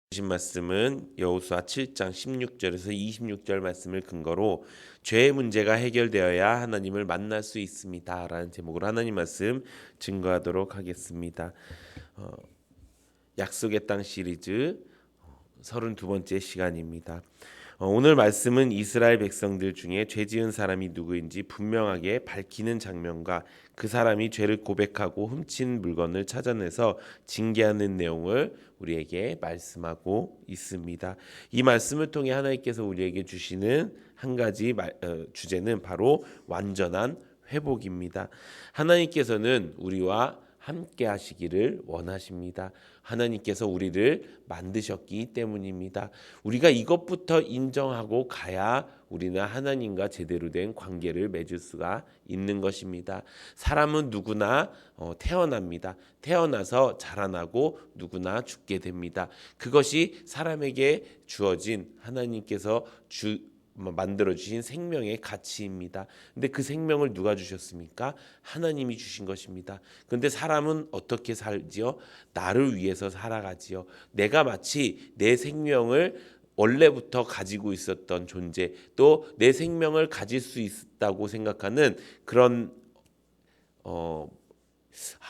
주신 말씀은 여호수아 7장 16절에서 26절 말씀을 근거로 죄의 문제가 해결되어야 하나님을 만날 수 있습니다라는 제목으로 하나님 말씀 증거하도록 하겠습니다. 약속의 땅 시리즈 32번째 시간입니다. 오늘 말씀은 이스라엘 백성들 중에 죄 지은 사람이 누구인지 분명하게 밝히는 장면과 그 사람이 죄를 고백하고 훔친 물건을 찾아내서 징계하는 내용을 우리에게 말씀하고 있습니다. 이 말씀을 통해 하나님께서 우리에게 주시는 한 가지 주제는 바로 완전한 회복입니다. 하나님께서는 우리와 함께 하시기를 원하십니다. 하나님께서 우리를 만드셨기 때문입니다. 우리가 이것부터 인정하고 가야 우리는 하나님과 제대로 된 관계를 맺을 수가 있는 것입니다. 사람은 누구나 태어납니다. 태어나서 자라나고 누구나 죽게 됩니다. 그것이 사람에게 주어진 하나님께서 만들어주신 생명의 가치입니다. 근데 그 생명을 누가 주셨습니까? 하나님이 주신 것입니다. 근데 사람은 어떻게 살지요? 나를 위해서 살아가지요. 내가 마치 내 생명을 원래부터 가지고 있었던 존재, 또 내 생명을 가질 수 있다고 생각하는 그런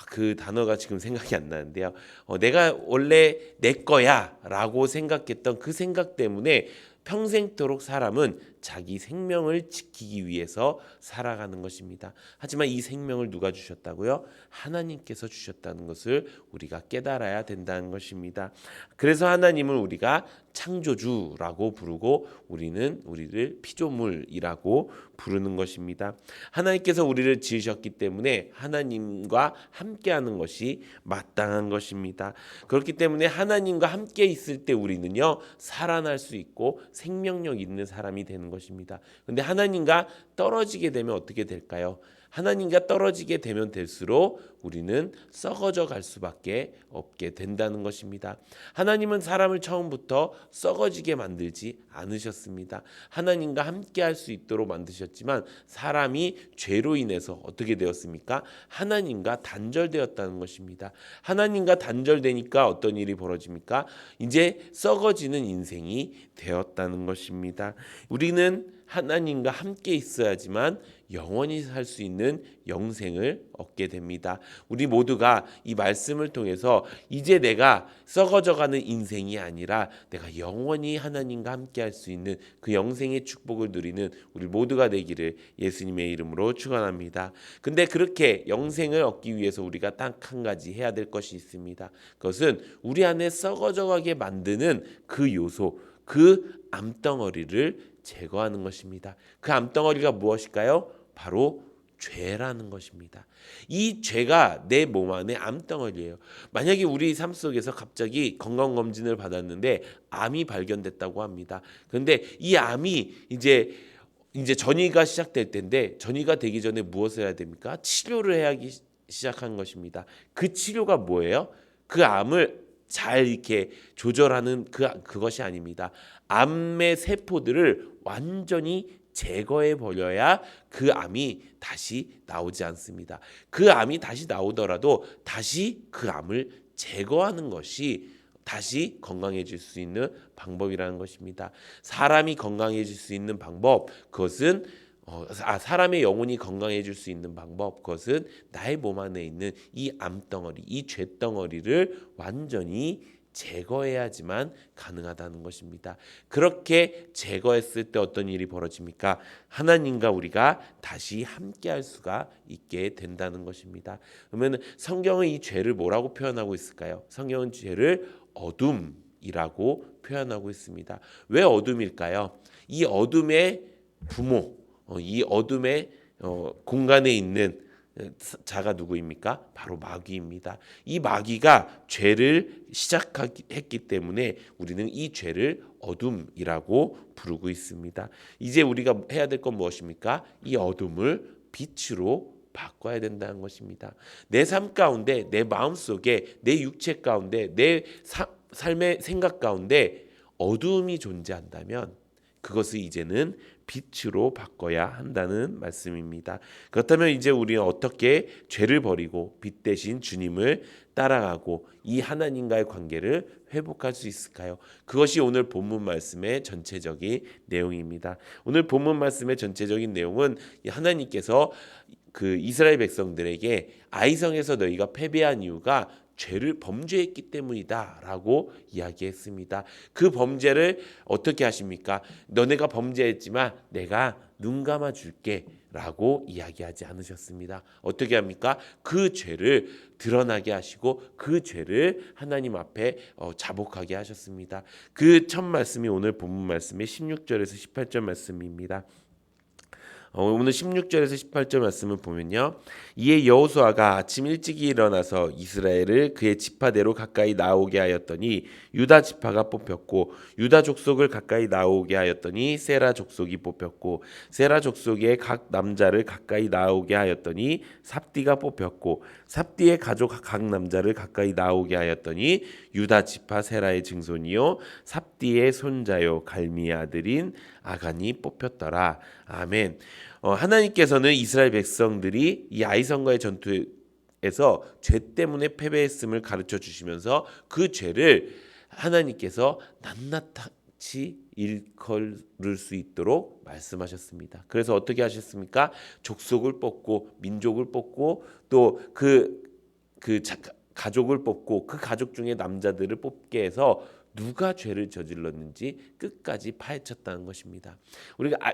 그 단어가 지금 생각이 안 나는데요. 내가 원래 내 거야라고 생각했던 그 생각 때문에 평생토록 사람은 자기 생명을 지키기 위해서 살아가는 것입니다. 하지만 이 생명을 누가 주셨다고요? 하나님께서 주셨다는 것을 우리가 깨달아야 된다는 것입니다. 그래서 하나님을 우리가 창조주라고 부르고 우리는 우리를 피조물이라고 부르는 것입니다. 하나님께서 우리를 지으셨기 때문에 하나님과 함께하는 것이 마땅한 것입니다. 그렇기 때문에 하나님과 함께 있을 때 우리는요 살아날 수 있고 생명력 있는 사람이 되는 것입니다. 그런데 하나님과 떨어지게 되면 어떻게 될까요? 하나님과 떨어지게 되면 될수록 우리는 썩어져 갈 수밖에 없게 된다는 것입니다. 하나님은 사람을 처음부터 썩어지게 만들지 않으셨습니다. 하나님과 함께 할 수 있도록 만드셨지만 사람이 죄로 인해서 어떻게 되었습니까? 하나님과 단절되었다는 것입니다. 하나님과 단절되니까 어떤 일이 벌어집니까? 이제 썩어지는 인생이 되었다는 것입니다. 우리는 하나님과 함께 있어야지만 영원히 살 수 있는 영생을 얻게 됩니다. 우리 모두가 이 말씀을 통해서 이제 내가 썩어져가는 인생이 아니라 내가 영원히 하나님과 함께 할 수 있는 그 영생의 축복을 누리는 우리 모두가 되기를 예수님의 이름으로 축원합니다. 근데 그렇게 영생을 얻기 위해서 우리가 딱 한 가지 해야 될 것이 있습니다. 그것은 우리 안에 썩어져가게 만드는 그 요소, 그 암덩어리를 제거하는 것입니다. 그 암덩어리가 무엇일까요? 바로 죄라는 것입니다. 이 죄가 내 몸 안에 암덩어리예요. 만약에 우리 삶 속에서 갑자기 건강검진을 받았는데 암이 발견됐다고 합니다. 그런데 이 암이 이제 전이가 시작될 텐데 전이가 되기 전에 무엇을 해야 됩니까? 치료를 해야 시작한 것입니다. 그 치료가 뭐예요? 그 암을 잘 이렇게 조절하는 그것이 아닙니다. 암의 세포들을 완전히 제거해 버려야 그 암이 다시 나오지 않습니다. 그 암이 다시 나오더라도 다시 그 암을 제거하는 것이 다시 건강해질 수 있는 방법이라는 것입니다. 사람이 건강해질 수 있는 방법, 그것은 사람의 영혼이 건강해질 수 있는 방법, 그것은 나의 몸 안에 있는 이 암덩어리, 이 죄덩어리를 완전히 제거해야지만 가능하다는 것입니다. 그렇게 제거했을 때 어떤 일이 벌어집니까? 하나님과 우리가 다시 함께할 수가 있게 된다는 것입니다. 그러면 성경은 이 죄를 뭐라고 표현하고 있을까요? 성경은 죄를 어둠이라고 표현하고 있습니다. 왜 어둠일까요? 이 어둠의 부모, 이 어둠의 공간에 있는 자가 누구입니까? 바로 마귀입니다. 이 마귀가 죄를 시작했기 때문에 우리는 이 죄를 어둠이라고 부르고 있습니다. 이제 우리가 해야 될 건 무엇입니까? 이 어둠을 빛으로 바꿔야 된다는 것입니다. 내 삶 가운데, 내 마음 속에, 내 육체 가운데, 내 삶의 생각 가운데 어둠이 존재한다면 그것을 이제는 빛으로 바꿔야 한다는 말씀입니다. 그렇다면 이제 우리는 어떻게 죄를 버리고 빛 대신 주님을 따라가고 이 하나님과의 관계를 회복할 수 있을까요? 그것이 오늘 본문 말씀의 전체적인 내용입니다. 오늘 본문 말씀의 전체적인 내용은 하나님께서 그 이스라엘 백성들에게 아이성에서 너희가 패배한 이유가 죄를 범죄했기 때문이다라고 이야기했습니다. 그 범죄를 어떻게 하십니까? 너네가 범죄했지만 내가 눈 감아 줄게라고 이야기하지 않으셨습니다. 어떻게 합니까? 그 죄를 드러나게 하시고 그 죄를 하나님 앞에 자복하게 하셨습니다. 그 첫 말씀이 오늘 본문 말씀의 16절에서 18절 말씀입니다. 오늘 16절에서 18절 말씀을 보면요. 이에 여호수아가 아침 일찍 일어나서 이스라엘을 그의 지파대로 가까이 나오게 하였더니 유다 지파가 뽑혔고 유다 족속을 가까이 나오게 하였더니 세라 족속이 뽑혔고 세라 족속의 각 남자를 가까이 나오게 하였더니 삽디가 뽑혔고 삽디의 가족 각 남자를 가까이 나오게 하였더니 유다 지파 세라의 증손이요 삽디의 손자요 갈미의 아들인 아간이 뽑혔더라. 아멘. 하나님께서는 이스라엘 백성들이 이 아이성과의 전투에서 죄 때문에 패배했음을 가르쳐 주시면서 그 죄를 하나님께서 낱낱이 일컬을 수 있도록 말씀하셨습니다. 그래서 어떻게 하셨습니까? 족속을 뽑고 민족을 뽑고 또 그 가족을 뽑고 그 가족 중에 남자들을 뽑게 해서 누가 죄를 저질렀는지 끝까지 파헤쳤다는 것입니다.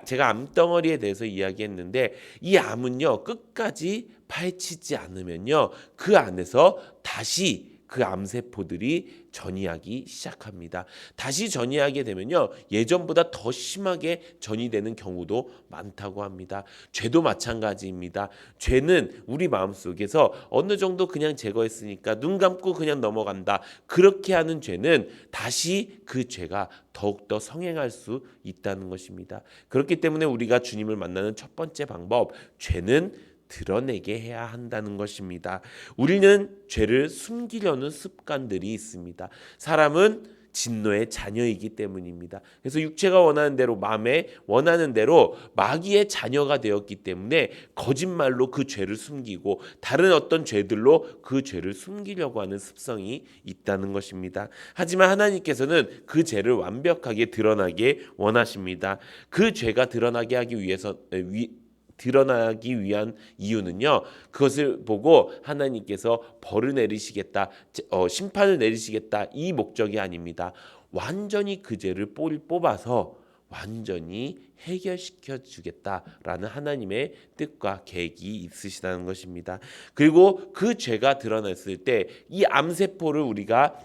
제가 암덩어리에 대해서 이야기했는데 이 암은요 끝까지 파헤치지 않으면요 그 안에서 다시 그 암세포들이 전이하기 시작합니다. 다시 전이하게 되면요 예전보다 더 심하게 전이되는 경우도 많다고 합니다. 죄도 마찬가지입니다. 죄는 우리 마음속에서 어느 정도 그냥 제거했으니까 눈 감고 그냥 넘어간다. 그렇게 하는 죄는 다시 그 죄가 더욱더 성행할 수 있다는 것입니다. 그렇기 때문에 우리가 주님을 만나는 첫 번째 방법, 죄는 드러내게 해야 한다는 것입니다. 우리는 죄를 숨기려는 습관들이 있습니다. 사람은 진노의 자녀이기 때문입니다. 그래서 육체가 원하는 대로 마음에 원하는 대로 마귀의 자녀가 되었기 때문에 거짓말로 그 죄를 숨기고 다른 어떤 죄들로 그 죄를 숨기려고 하는 습성이 있다는 것입니다. 하지만 하나님께서는 그 죄를 완벽하게 드러나게 원하십니다. 그 죄가 드러나기 위한 이유는요. 그것을 보고 하나님께서 벌을 내리시겠다, 심판을 내리시겠다 이 목적이 아닙니다. 완전히 그 죄를 뽑아서 완전히 해결시켜 주겠다라는 하나님의 뜻과 계획이 있으시다는 것입니다. 그리고 그 죄가 드러났을 때 이 암세포를 우리가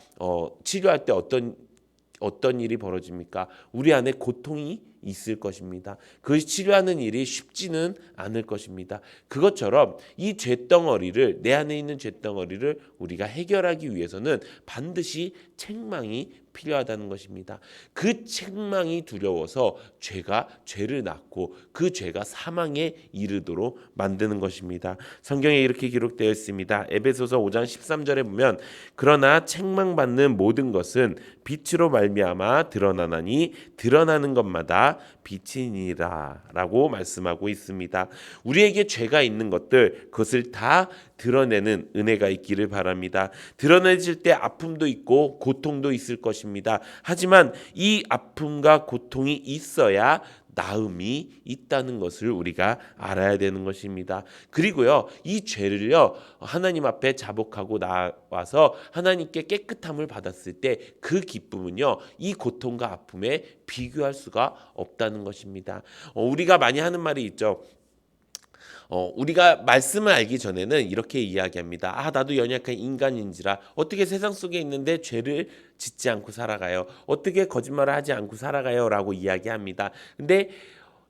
치료할 때 어떤 일이 벌어집니까? 우리 안에 고통이 있을 것입니다. 그것이 치료하는 일이 쉽지는 않을 것입니다. 그것처럼 이 죄덩어리를 내 안에 있는 죄덩어리를 우리가 해결하기 위해서는 반드시 책망이 필요하다는 것입니다. 그 책망이 두려워서 죄가 죄를 낳고 그 죄가 사망에 이르도록 만드는 것입니다. 성경에 이렇게 기록되어 있습니다. 에베소서 5장 13절에 보면 그러나 책망받는 모든 것은 빛으로 말미암아 드러나나니 드러나는 것마다 빛이니라 라고 말씀하고 있습니다. 우리에게 죄가 있는 것들 그것을 다 드러내는 은혜가 있기를 바랍니다. 드러내질 때 아픔도 있고 고통도 있을 것입니다. 하지만 이 아픔과 고통이 있어야 나음이 있다는 것을 우리가 알아야 되는 것입니다. 그리고요, 이 죄를요 하나님 앞에 자복하고 나와서 하나님께 깨끗함을 받았을 때 그 기쁨은요 이 고통과 아픔에 비교할 수가 없다는 것입니다. 우리가 많이 하는 말이 있죠. 우리가 말씀을 알기 전에는 이렇게 이야기합니다. 나도 연약한 인간인지라 어떻게 세상 속에 있는데 죄를 짓지 않고 살아가요. 어떻게 거짓말을 하지 않고 살아가요 라고 이야기합니다. 근데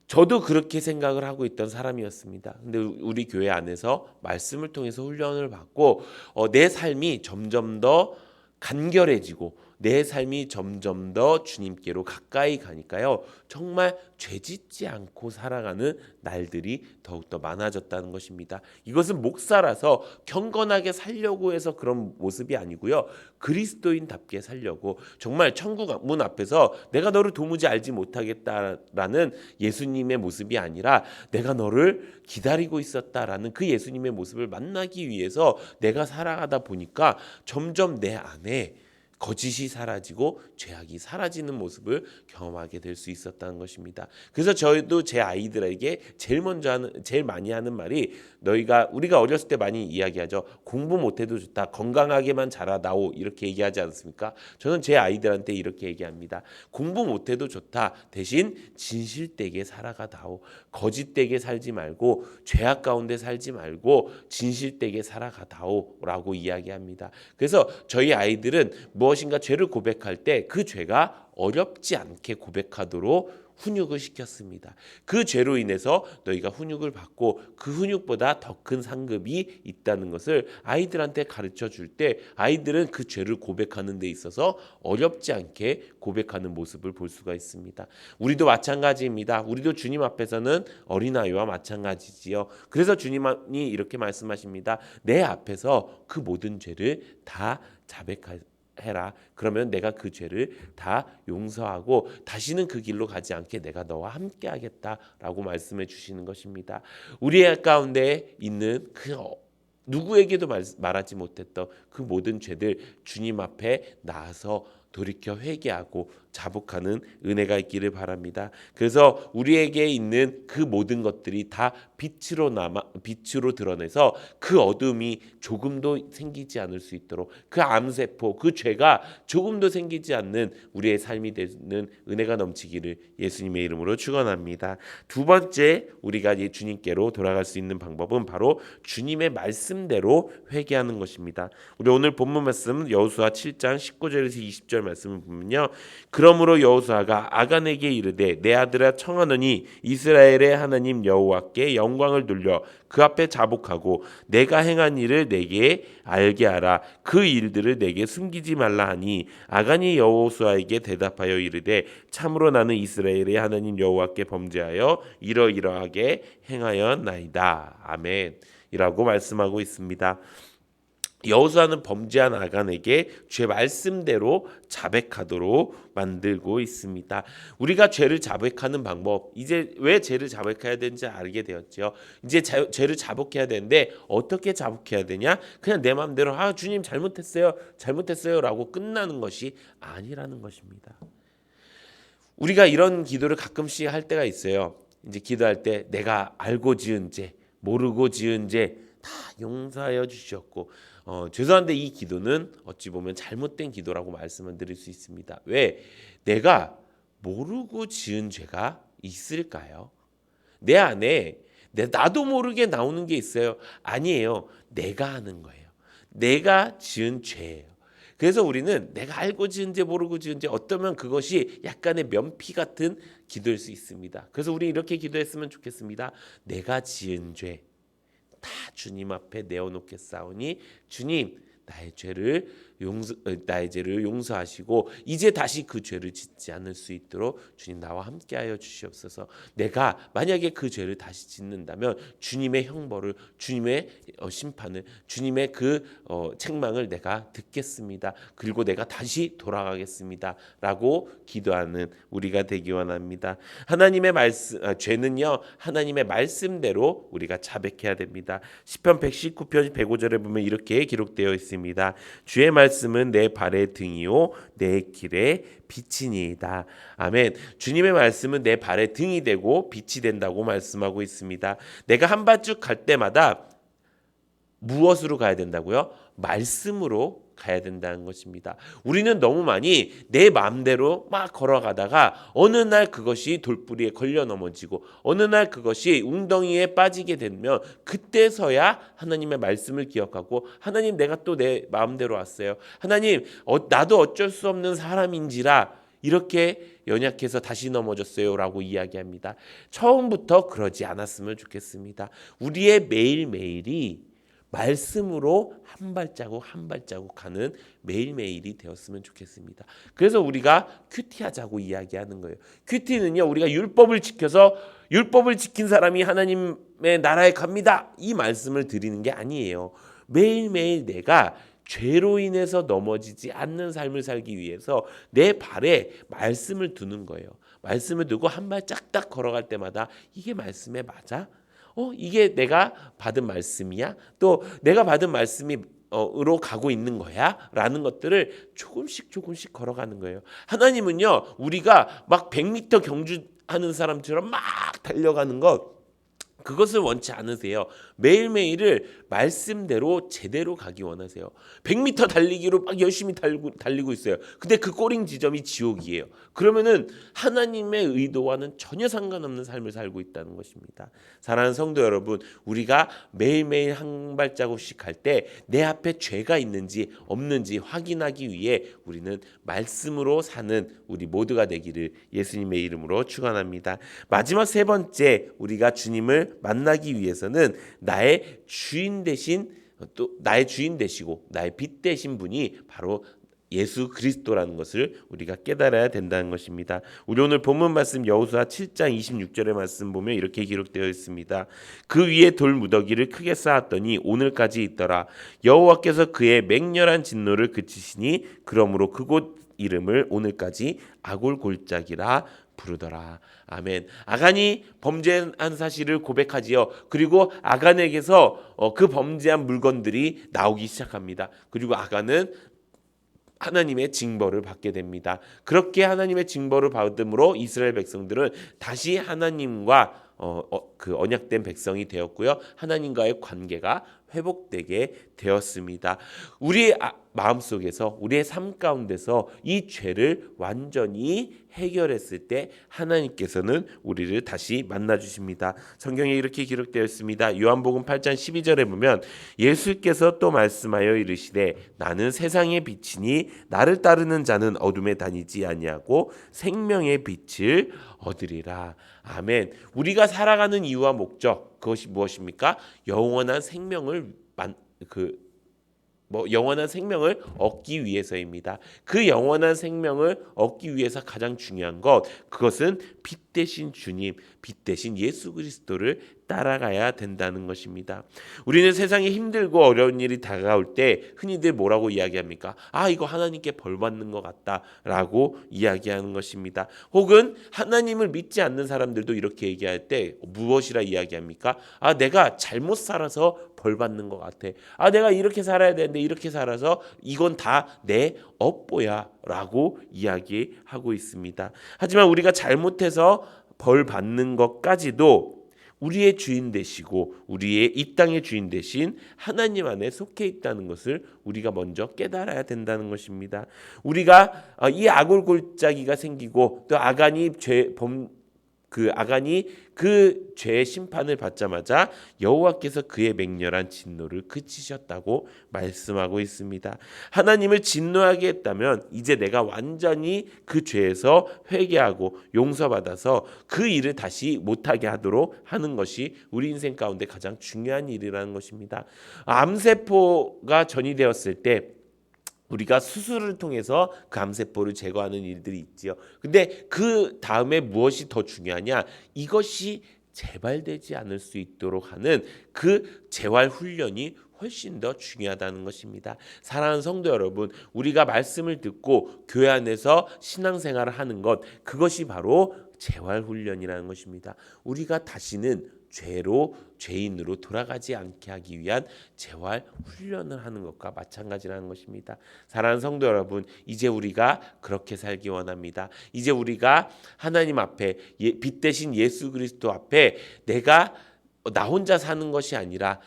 저도 그렇게 생각을 하고 있던 사람이었습니다. 근데 우리 교회 안에서 말씀을 통해서 훈련을 받고 내 삶이 점점 더 간결해지고 내 삶이 점점 더 주님께로 가까이 가니까요. 정말 죄짓지 않고 살아가는 날들이 더욱더 많아졌다는 것입니다. 이것은 목사라서 경건하게 살려고 해서 그런 모습이 아니고요. 그리스도인답게 살려고 정말 천국 문 앞에서 내가 너를 도무지 알지 못하겠다라는 예수님의 모습이 아니라 내가 너를 기다리고 있었다라는 그 예수님의 모습을 만나기 위해서 내가 살아가다 보니까 점점 내 안에 거짓이 사라지고 죄악이 사라지는 모습을 경험하게 될 수 있었다는 것입니다. 그래서 저희도 제 아이들에게 제일 많이 하는 말이 우리가 어렸을 때 많이 이야기하죠. 공부 못해도 좋다. 건강하게만 자라다오 이렇게 얘기하지 않습니까? 저는 제 아이들한테 이렇게 얘기합니다. 공부 못해도 좋다. 대신 진실되게 살아가다오. 거짓되게 살지 말고 죄악 가운데 살지 말고 진실되게 살아가다오라고 이야기합니다. 그래서 저희 아이들은 무엇인가 죄를 고백할 때 그 죄가 어렵지 않게 고백하도록 훈육을 시켰습니다. 그 죄로 인해서 너희가 훈육을 받고 그 훈육보다 더 큰 상급이 있다는 것을 아이들한테 가르쳐 줄 때 아이들은 그 죄를 고백하는 데 있어서 어렵지 않게 고백하는 모습을 볼 수가 있습니다. 우리도 마찬가지입니다. 우리도 주님 앞에서는 어린아이와 마찬가지지요. 그래서 주님이 이렇게 말씀하십니다. 내 앞에서 그 모든 죄를 다 자백해라. 그러면 내가 그 죄를 다 용서하고 다시는 그 길로 가지 않게 내가 너와 함께 하겠다라고 말씀해 주시는 것입니다. 우리의 가운데 있는 그 누구에게도 말하지 못했던 그 모든 죄들 주님 앞에 나아서 돌이켜 회개하고 자복하는 은혜가 있기를 바랍니다. 그래서 우리에게 있는 그 모든 것들이 다 빛으로 드러내서 그 어둠이 조금도 생기지 않을 수 있도록 그 암세포, 그 죄가 조금도 생기지 않는 우리의 삶이 되는 은혜가 넘치기를 예수님의 이름으로 축원합니다. 두 번째 우리가 주님께로 돌아갈 수 있는 방법은 바로 주님의 말씀대로 회개하는 것입니다. 우리 오늘 본문 말씀 여호수아 7장 19절에서 20절 말씀을 보면요. 그러므로 여호수아가 아간에게 이르되 내 아들아 청하노니 이스라엘의 하나님 여호와께 영광을 돌려 그 앞에 자복하고 내가 행한 일을 내게 알게 하라. 그 일들을 내게 숨기지 말라 하니 아간이 여호수아에게 대답하여 이르되 참으로 나는 이스라엘의 하나님 여호와께 범죄하여 이러이러하게 행하였나이다. 아멘. 이라고 말씀하고 있습니다. 여호수아는 범죄한 아간에게 죄 말씀대로 자백하도록 만들고 있습니다. 우리가 죄를 자백하는 방법, 이제 왜 죄를 자백해야 되는지 알게 되었죠. 이제 죄를 자복해야 되는데 어떻게 자복해야 되냐? 그냥 내 마음대로 주님 잘못했어요라고 끝나는 것이 아니라는 것입니다. 우리가 이런 기도를 가끔씩 할 때가 있어요. 이제 기도할 때 내가 알고 지은 죄, 모르고 지은 죄 다 용서하여 주셨고 죄송한데 이 기도는 어찌 보면 잘못된 기도라고 말씀을 드릴 수 있습니다. 왜? 내가 모르고 지은 죄가 있을까요? 내 안에 나도 모르게 나오는 게 있어요. 아니에요. 내가 하는 거예요. 내가 지은 죄예요. 그래서 우리는 내가 알고 지은 죄 모르고 지은 죄 어쩌면 그것이 약간의 면피 같은 기도일 수 있습니다. 그래서 우리 이렇게 기도했으면 좋겠습니다. 내가 지은 죄 다 주님 앞에 내어놓겠사오니 주님 나의 죄를 용서하시고 이제 다시 그 죄를 짓지 않을 수 있도록 주님 나와 함께하여 주시옵소서. 내가 만약에 그 죄를 다시 짓는다면 주님의 형벌을, 주님의 심판을, 주님의 그 책망을 내가 듣겠습니다. 그리고 내가 다시 돌아가겠습니다. 라고 기도하는 우리가 되기 원합니다. 하나님의 말씀, 죄는요 하나님의 말씀대로 우리가 자백해야 됩니다. 시편 119편 105절에 보면 이렇게 기록되어 있습니다. 주의 말씀은 내 발의 등이요 내 길의 빛이니이다. 아멘. 주님의 말씀은 내 발의 등이 되고 빛이 된다고 말씀하고 있습니다. 내가 한 발짝 갈 때마다 무엇으로 가야 된다고요? 말씀으로 가야 된다는 것입니다. 우리는 너무 많이 내 마음대로 막 걸어가다가 어느 날 그것이 돌뿌리에 걸려 넘어지고 어느 날 그것이 웅덩이에 빠지게 되면 그때서야 하나님의 말씀을 기억하고 하나님 내가 또 내 마음대로 왔어요. 하나님 나도 어쩔 수 없는 사람인지라 이렇게 연약해서 다시 넘어졌어요 라고 이야기합니다. 처음부터 그러지 않았으면 좋겠습니다. 우리의 매일매일이 말씀으로 한 발자국 한 발자국 가는 매일매일이 되었으면 좋겠습니다. 그래서 우리가 큐티하자고 이야기하는 거예요. 큐티는요, 우리가 율법을 지켜서 율법을 지킨 사람이 하나님의 나라에 갑니다, 이 말씀을 드리는 게 아니에요. 매일매일 내가 죄로 인해서 넘어지지 않는 삶을 살기 위해서 내 발에 말씀을 두는 거예요. 말씀을 두고 한 발짝 딱 걸어갈 때마다 이게 말씀에 맞아? 이게 내가 받은 말씀이야? 또 내가 받은 말씀이 으로 가고 있는 거야? 라는 것들을 조금씩 걸어가는 거예요. 하나님은요, 우리가 막 100m 경주하는 사람처럼 막 달려가는 것, 그것을 원치 않으세요. 매일매일을 말씀대로 제대로 가기 원하세요. 100m 달리기로 막 열심히 달리고 있어요. 근데 그 꼬링 지점이 지옥이에요. 그러면은 하나님의 의도와는 전혀 상관없는 삶을 살고 있다는 것입니다. 사랑하는 성도 여러분, 우리가 매일매일 한 발자국씩 갈 때 내 앞에 죄가 있는지 없는지 확인하기 위해 우리는 말씀으로 사는 우리 모두가 되기를 예수님의 이름으로 축원합니다. 마지막 세 번째, 우리가 주님을 만나기 위해서는 나의 주인 되신, 또 나의 주인 되시고 나의 빛 되신 분이 바로 예수 그리스도라는 것을 우리가 깨달아야 된다는 것입니다. 우리 오늘 본문 말씀 여호수아 7장 26절의 말씀 보면 이렇게 기록되어 있습니다. 그 위에 돌 무더기를 크게 쌓았더니 오늘까지 있더라. 여호와께서 그의 맹렬한 진노를 그치시니 그러므로 그곳 이름을 오늘까지 아골골짜기라 부르더라. 아멘. 아간이 범죄한 사실을 고백하지요. 그리고 아간에게서 그 범죄한 물건들이 나오기 시작합니다. 그리고 아간은 하나님의 징벌을 받게 됩니다. 그렇게 하나님의 징벌을 받음으로 이스라엘 백성들은 다시 하나님과 그 언약된 백성이 되었고요. 하나님과의 관계가 회복되게 되었습니다. 우리의 마음속에서, 우리의 삶 가운데서 이 죄를 완전히 해결했을 때 하나님께서는 우리를 다시 만나주십니다. 성경에 이렇게 기록되어 있습니다. 요한복음 8장 12절에 보면 예수께서 또 말씀하여 이르시되 나는 세상의 빛이니 나를 따르는 자는 어둠에 다니지 아니하고 생명의 빛을 얻으리라. 아멘. 우리가 살아가는 이유와 목적, 그것이 무엇입니까? 영원한 생명을 영원한 생명을 얻기 위해서입니다. 그 영원한 생명을 얻기 위해서 가장 중요한 것, 그것은 빛 대신 주님, 빛 대신 예수 그리스도를 따라가야 된다는 것입니다. 우리는 세상에 힘들고 어려운 일이 다가올 때 흔히들 뭐라고 이야기합니까? 이거 하나님께 벌 받는 것 같다라고 이야기하는 것입니다. 혹은 하나님을 믿지 않는 사람들도 이렇게 얘기할 때 무엇이라 이야기합니까? 내가 잘못 살아서 벌 받는 것 같아. 내가 이렇게 살아야 되는데 이렇게 살아서 이건 다 내 업보야 라고 이야기하고 있습니다. 하지만 우리가 잘못해서 벌 받는 것까지도 우리의 주인 되시고 우리의 이 땅의 주인 되신 하나님 안에 속해 있다는 것을 우리가 먼저 깨달아야 된다는 것입니다. 우리가 이 아골골짜기가 생기고 또 아간이 그 죄의 심판을 받자마자 여호와께서 그의 맹렬한 진노를 그치셨다고 말씀하고 있습니다. 하나님을 진노하게 했다면 이제 내가 완전히 그 죄에서 회개하고 용서받아서 그 일을 다시 못하게 하도록 하는 것이 우리 인생 가운데 가장 중요한 일이라는 것입니다. 암세포가 전이되었을 때 우리가 수술을 통해서 그 암세포를 제거하는 일들이 있지요. 근데 그 다음에 무엇이 더 중요하냐? 이것이 재발되지 않을 수 있도록 하는 그 재활 훈련이 훨씬 더 중요하다는 것입니다. 사랑하는 성도 여러분, 우리가 말씀을 듣고 교회 안에서 신앙생활을 하는 것, 그것이 바로 재활 훈련이라는 것입니다. 우리가 다시는 죄인으로 돌아가지 않게 하기 위한 재활 훈련을 하는 것과 마찬가지라는 것입니다. 사랑하는 성도 여러분, 이제 우리가 그렇게 살기 원합니다. 이제 우리가 하나님 앞에 빛 대신 예수 그리스도 앞에 내가 나 혼자 사는 것이 아니라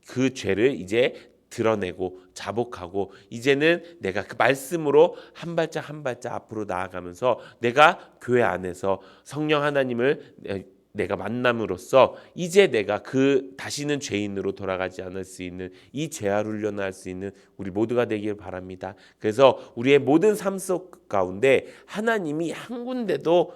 그 죄를 이제 드러내고 자복하고 이제는 내가 그 말씀으로 한 발짝 한 발짝 앞으로 나아가면서 내가 교회 안에서 성령 하나님을 내가 만남으로써 이제 내가 다시는 죄인으로 돌아가지 않을 수 있는 이 재활 훈련을 할 수 있는 우리 모두가 되길 바랍니다. 그래서 우리의 모든 삶 속 가운데 하나님이 한 군데도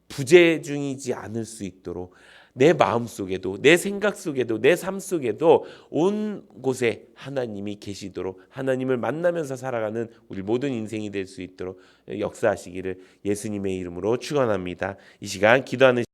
부재중이지 않을 수 있도록 내 마음 속에도 내 생각 속에도 내 삶 속에도 온 곳에 하나님이 계시도록 하나님을 만나면서 살아가는 우리 모든 인생이 될 수 있도록 역사하시기를 예수님의 이름으로 축원합니다. 이 시간 기도하는